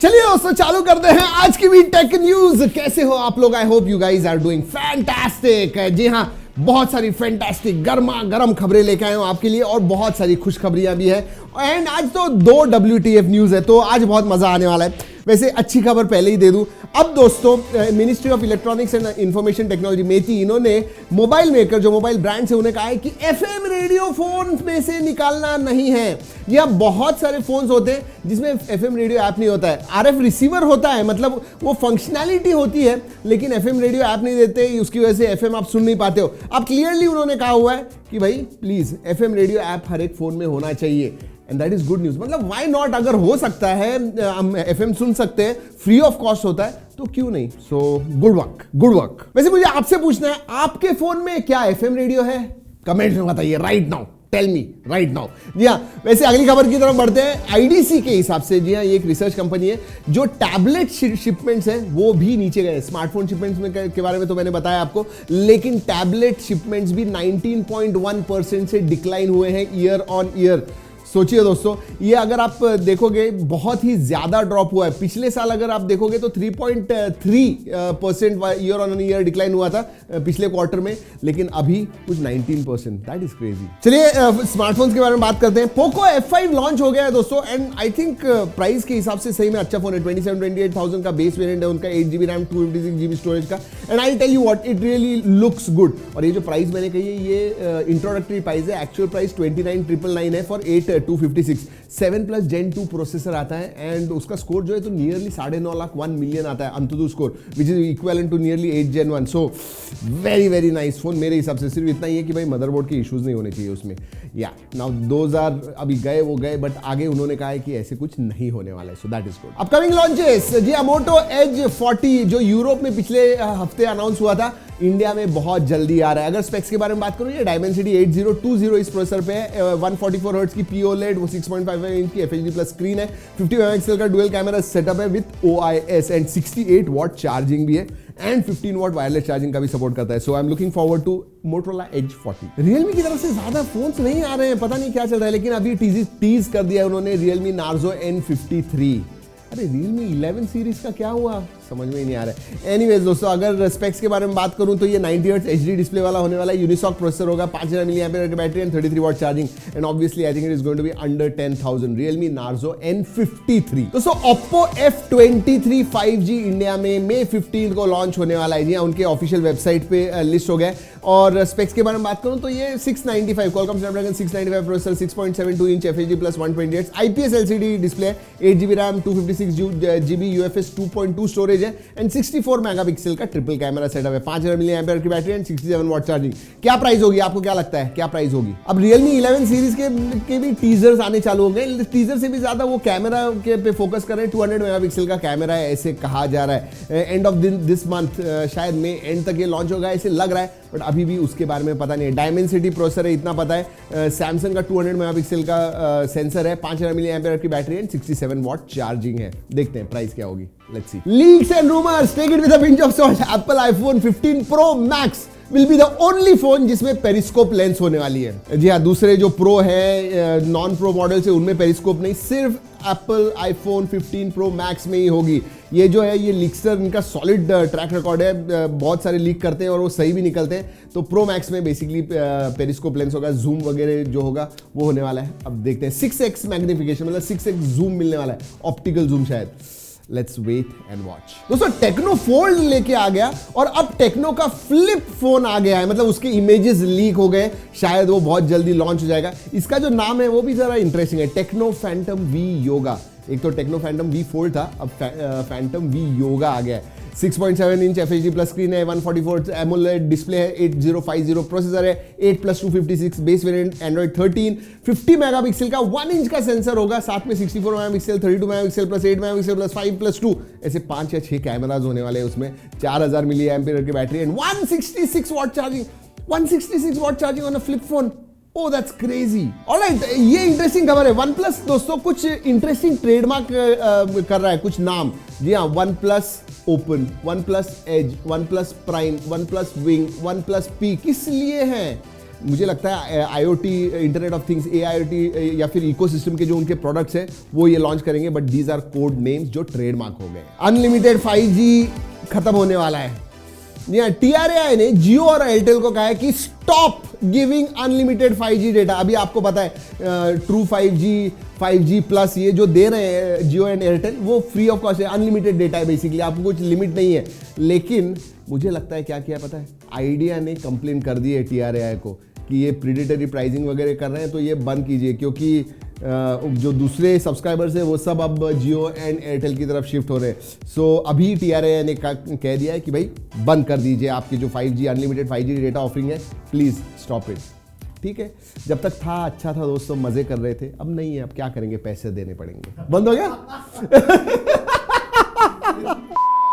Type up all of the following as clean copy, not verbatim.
चलिए दोस्तों चालू करते हैं आज की भी टेक न्यूज। कैसे हो आप लोग? I hope you guys are doing fantastic. जी हाँ, बहुत सारी फैंटास्टिक गर्मा गर्म खबरें लेके आए हूं आपके लिए और बहुत सारी खुशखबरियां भी है। एंड आज तो 2 WTF न्यूज है, तो आज बहुत मजा आने वाला है। वैसे अच्छी खबर पहले ही दे दूं। अब दोस्तों ministry of electronics and information technology MeitY, इन्होंने मोबाइल मेकर जो मोबाइल ब्रांड्स है उन्हें कहा है कि FM रेडियो फोन में से निकालना नहीं है। यह बहुत सारे फोन्स होते हैं जिसमें FM रेडियो ऐप नहीं होता है, RF रिसीवर होता है, मतलब वो फंक्शनैलिटी होती है लेकिन FM रेडियो ऐप नहीं देते, उसकी वजह से FM आप सुन नहीं पाते हो। अब क्लियरली उन्होंने कहा हुआ है कि भाई प्लीज FM रेडियो ऐप हर एक फोन में होना चाहिए and that is good news. मतलब व्हाई नॉट, अगर हो सकता है हम FM सुन सकते हैं, फ्री ऑफ कॉस्ट होता है, तो क्यों नहीं। So good work, good work. वैसे मुझे आपसे पूछना है, आपके फोन में क्या FM रेडियो है? कमेंट में बताइए right now, tell me right now. जी हाँ, वैसे अगली खबर की तरफ बढ़ते हैं। IDC के हिसाब से, जी हाँ, ये एक रिसर्च कंपनी है, जो टैबलेट शिपमेंट्स हैं वो भी नीचे गए। स्मार्टफोन शिपमेंट्स में के बारे में तो मैंने बताया आपको, लेकिन टैबलेट शिपमेंट्स भी 19.1% से डिक्लाइन हुए हैं ईयर ऑन ईयर। सोचिए दोस्तों, ये अगर आप देखोगे बहुत ही ज्यादा ड्रॉप हुआ है। पिछले साल अगर आप देखोगे तो 3.3% ईयर ऑन ईयर डिक्लाइन हुआ था पिछले क्वार्टर में, लेकिन अभी कुछ 19%। That is crazy. चलिए स्मार्टफोन्स के बारे में बात करते हैं। पोको F5 लॉन्च हो गया है दोस्तों, एंड आई थिंक प्राइस के हिसाब से सही में अच्छा फोन है। 27-28,000 का बेस वेरिएंट है उनका, 8GB रैम 256GB स्टोरेज का। And I tell you what, it really looks good. और ये जो प्राइस मैंने कही है, ये इंट्रोडक्टरी प्राइस है। एक्चुअल प्राइस 29,999 है फॉर 8,256। 7+ Gen 2 प्रोसेसर आता है एंड उसका स्कोर जो है तो नियरली 9.5 लाख 1 मिलियन आता है AnTuTu score, which is equivalent to nearly 8 Gen 1। So very very nice phone मेरे हिसाब से। सिर्फ इतना ही है कि भाई मदरबोर्ड के इश्यूज नहीं होने चाहिए उसमें। या नाउ दोज आर, अभी गए वो गए, बट आगे उन्होंने कहा है कि ऐसे कुछ नहीं होने वाला है। So that is good. Upcoming launches, जी मोटो एज 40 जो यूरोप में पिछले हफ्ते अनाउंस हुआ था, इंडिया में बहुत जल्दी आ रहा है। अगर स्पेक्स के बारे में बात करूं, ये Dimensity 8020 इस प्रोसेसर पे है, 144 हर्ट्ज की POLED, वो 6.55 इंच की FHD प्लस स्क्रीन है, 50 मेगापिक्सल का डुअल कैमरा सेटअप है with OIS and 68 watt charging भी है एंड 15 वॉट वायरलेस चार्जिंग का भी सपोर्ट करता है। So I am looking forward to Motorola Edge 40। Realme की तरफ से ज्यादा फोन्स नहीं आ रहे हैं, पता नहीं क्या चल रहा है, लेकिन अभी टीज कर दिया है उन्होंने Realme Narzo N53। अरे Realme 11 सीरीज का क्या हुआ, समझ में ही नहीं आ रहा है। एनीवेज दोस्तों, अगर स्पेक्स के बारे में बात करूं तो ये 90 हर्ट्ज HD डिस्प्ले वाला होने वाला है, यूनिसॉक प्रोसेसर होगा, 5000 mAh की battery and 33 watt charging, and obviously I think it is going to be under 10,000। Realme Narzo N53। दोस्तों Oppo F23 5G इंडिया में May 15 को लॉन्च होने वाला है। जी उनके ऑफिशियल वेबसाइट पे लिस्ट हो गया। और स्पेक्स के बारे में बात करूं तो ये 695 Qualcomm Snapdragon 695 processor, 6.72 inch FHD plus 128 IPS LCD display, 8GB RAM 256GB UFS 2.2 storage है एंड 64 मेगापिक्सल का ट्रिपल कैमरा सेटअप है, 5000 mAh की बैटरी एंड 67 वॉट चार्जिंग। क्या प्राइस होगी, आपको क्या लगता है क्या प्राइस होगी? अब Realme 11 सीरीज के भी टीजर्स आने चालू हो गए। टीजर से भी ज्यादा वो कैमरा के पे फोकस कर रहे हैं। 200 मेगापिक्सल का कैमरा है ऐसे कहा जा रहा है। एंड ऑफ दिस मंथ, शायद मई एंड तक ये लॉन्च होगा ऐसे लग रहा है, बट अभी भी उसके बारे में पता नहीं है। Dimensity प्रोसेसर है इतना पता है। सैमसंग का 200 मेगापिक्सल का सेंसर है, 5000 mAh की बैटरी एंड 67 वॉट चार्जिंग है। देखते हैं प्राइस क्या होगी, let's see. Leaks and rumours, take it with a pinch of salt. Apple iPhone 15 Pro Max will be the only phone जिसमें पेरिस्कोप लेंस होने वाली है। जी हाँ, दूसरे जो प्रो है, नॉन प्रो मॉडल से, उनमें पेरिस्कोप नहीं, सिर्फ Apple iPhone 15 Pro Max में ही होगी। ये जो है ये लीक्सर, इनका सॉलिड ट्रैक रिकॉर्ड है, बहुत सारे लीक करते हैं और वो सही भी निकलते हैं। तो प्रो मैक्स में बेसिकली पेरिस्कोप लेंस होगा, जूम वगैरह जो होगा वो होने वाला है। अब देखते हैं, 6x मैग्निफिकेशन, मतलब 6x जूम मिलने वाला है, ऑप्टिकल जूम शायद। Let's wait and watch. दोस्तों टेक्नो फोल्ड लेके आ गया और अब टेक्नो का फ्लिप फोन आ गया है, मतलब उसके इमेजेस लीक हो गए, शायद वो बहुत जल्दी लॉन्च हो जाएगा। इसका जो नाम है वो भी जरा इंटरेस्टिंग है, टेक्नो फैंटम V योगा। एक तो टेक्नो फैंटम V फोल्ड था, अब फैंटम V योगा आ गया है। 6.7 इंच FHD प्लस स्क्रीन है, 144 AMOLED डिस्प्ले है, 8050 प्रोसेसर है, 8+256 बेस वेरिएंट Android 13, 50 मेगापिक्सल का 1 इंच का सेंसर होगा, साथ में 64 megapixel, 32 megapixel plus 8 megapixel plus 5+2, ऐसे 5 या 6 कैमराज होने वाले हैं उसमें, 4000 mAh की battery and 166 watt charging. 166 watt charging on a flip phone, oh that's crazy. Alright, ये इंटरेस्टिंग खबर है। OnePlus दोस्तों कुछ इंटरेस्टिंग ट्रेडमार्क कर रहा है, कुछ नाम। जी हाँ, OnePlus Open, OnePlus Edge, OnePlus Prime, OnePlus Wing, OnePlus P किस लिए है? मुझे लगता है IoT, internet of things, AIoT या फिर इकोसिस्टम के जो उनके प्रोडक्ट्स हैं वो ये लॉन्च करेंगे, but these R code names जो ट्रेडमार्क हो गए। अनलिमिटेड 5G खत्म होने वाला है। TRAI ने जियो और एयरटेल को कहा है कि stop giving unlimited 5G data. अभी आपको पता है ट्रू 5G, 5G प्लस ये जो दे रहे हैं जियो एंड एयरटेल वो फ्री ऑफ कॉस्ट है, अनलिमिटेड डेटा है बेसिकली, आपको कुछ लिमिट नहीं है। लेकिन मुझे लगता है क्या किया पता है, आइडिया ने कंप्लेन कर दी है TRAI को कि ये प्रीडेटरी प्राइसिंग वगैरह कर रहे हैं, तो ये बंद कीजिए, क्योंकि जो दूसरे सब्सक्राइबर्स हैं वो सब अब जियो एंड एयरटेल की तरफ शिफ्ट हो रहे हैं। सो अभी TRAI ने कह दिया है कि भाई बंद कर दीजिए आपके जो 5G unlimited 5G data offering है, प्लीज़ स्टॉप इट। ठीक है, जब तक था अच्छा था दोस्तों, मजे कर रहे थे, अब नहीं है, अब क्या करेंगे, पैसे देने पड़ेंगे। बंद हो गया।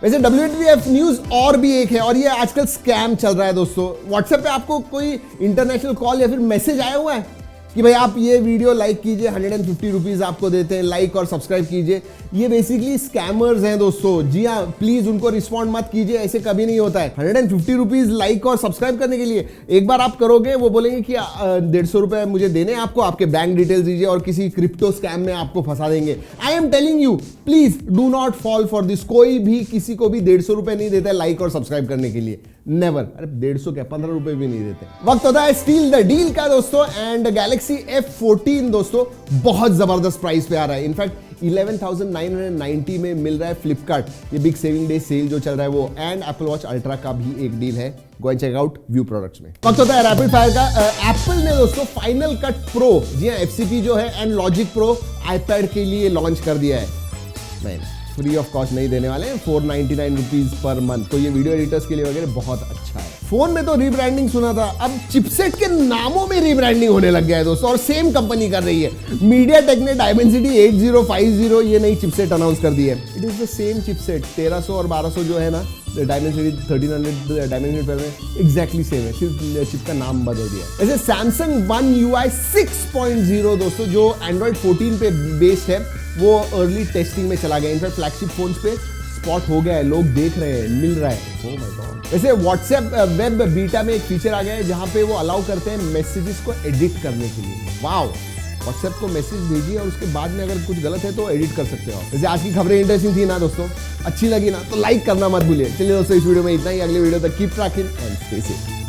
वैसे WTF न्यूज और भी एक है, और ये आजकल स्कैम चल रहा है दोस्तों। व्हाट्सएप पे आपको कोई इंटरनेशनल कॉल या फिर मैसेज आया हुआ है कि भाई आप ये वीडियो लाइक कीजिए, 150 रुपीज आपको देते हैं, लाइक और सब्सक्राइब कीजिए। ये बेसिकली स्कैमर्स हैं दोस्तों। जी हाँ, प्लीज उनको रिस्पॉन्ड मत कीजिए, ऐसे कभी नहीं होता है। 150 रुपीज लाइक और सब्सक्राइब करने के लिए एक बार आप करोगे, वो बोलेंगे कि 150 रुपए मुझे देने आपको, आपके बैंक डिटेल्स दीजिए और किसी क्रिप्टो स्कैम में आपको फंसा देंगे। I am telling you, please do not fall for this. कोई भी किसी को भी 150 रुपए नहीं देता है लाइक और सब्सक्राइब करने के लिए, नेवर। अरे 150 क्या, 15 रुपए भी नहीं देते। वक्त होता है स्टील द डील का दोस्तों, एंड गैलेक्सी F14 दोस्तों बहुत जबरदस्त प्राइस पे आ रहा है। इनफैक्ट 11,990 में मिल रहा है फ्लिपकार्ट, ये बिग सेविंग डे सेल जो चल रहा है वो, एंड एप्पल वॉच अल्ट्रा का भी एक डील है। Go and check out view products में। वक्त होता है रैपिड फायर का। एप्पल ने दोस्तों फाइनल कट प्रो, जी हाँ FCP जो है, एंड लॉजिक प्रो आईपैड के लिए लॉन्च कर दिया है। नहीं, फ्री ऑफ कॉस्ट नहीं देने वाले हैं, 499 रुपीज पर मंथ। तो ये वीडियो एडिटर्स के लिए वगैरह बहुत अच्छा है। फोन में तो रीब्रांडिंग सुना था, अब चिपसेट के नामों में रीब्रांडिंग होने लग गया है दोस्तों, और सेम कंपनी कर रही है। MediaTek ने Dimensity 8050 ये नई चिपसेट अनाउंस कर दी है। It is the same chipset, 1300 और 1200 जो है ना, Dimensity 1300 Dimensity में एग्जैक्टली सेम है, सिर्फ चिप का नाम बदल दिया है। ऐसे Samsung One UI 6.0 दोस्तों जो Android 14 पे बेस्ड है, वो अर्ली टेस्टिंग में चला गया। इनफैक्ट फ्लैगशिप फोन्स पे स्पॉट हो गया है, लोग देख रहे हैं, मिल रहा है। Oh my God. वैसे व्हाट्सएप वेब बीटा में एक फीचर आ गया है जहां पे वो अलाउ करते हैं मैसेजेस को एडिट करने के लिए। वाओ, व्हाट्सएप को मैसेज भेजिए और उसके बाद में अगर कुछ गलत है तो एडिट कर सकते हो। वैसे आज की खबरें इंटरेस्टिंग थी ना दोस्तों, अच्छी लगी ना तो लाइक करना मत भूलिए। चलिए दोस्तों, इस वीडियो में इतना ही। अगले वीडियो तक keep trekking and stay safe.